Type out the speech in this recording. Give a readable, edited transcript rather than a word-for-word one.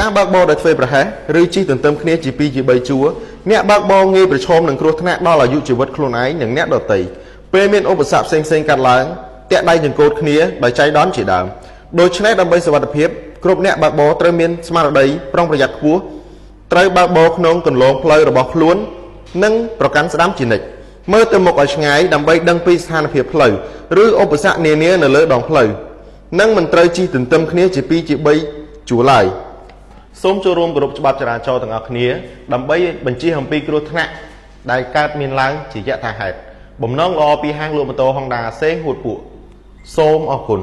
ការបើកបរដោយធ្វើប្រហែសឬជិះទន្ទឹមគ្នាជា2ជា3ជួរអ្នកបើកបរងាយប្រឈមនឹងគ្រោះថ្នាក់ដល់អាយុជីវិតខ្លួនឯងនិងអ្នកដទៃពេលមានឧបសគ្គផ្សេងៗកាត់ឡើងតាក់ដៃចង្កូតគ្នាដោយចៃដន្យជាដើមដូច្នេះដើម្បីសុវត្ថិភាពគ្រប់អ្នកបើកបរត្រូវមានស្មារតីប្រុងប្រយ័ត្នខ្ពស់ត្រូវបើកបរក្នុងគន្លងផ្លូវរបស់ខ្លួននិងប្រកាន់ស្ដាំជានិច្ចមើលទៅមុខឲ្យឆ្ងាយដើម្បីដឹងពីស្ថានភាពផ្លូវឬឧបសគ្គនានានៅលើដងផ្លូវនិងមិនត្រូវជិះទន្ទឹមគ្នាជា2ជា3ជួរឡើយសូមចូលរួមគោរពច្បាប់ចរាចរណ៍ទាំងអស់គ្នាដើម្បីបញ្ជាអំពីគ្រោះថ្នាក់ដែលកើតមានឡើងជាយថាហេតុបំណងល្អពីហាងលក់ម៉ូតូ Honda សេងហួតពួកសូមអរគុណ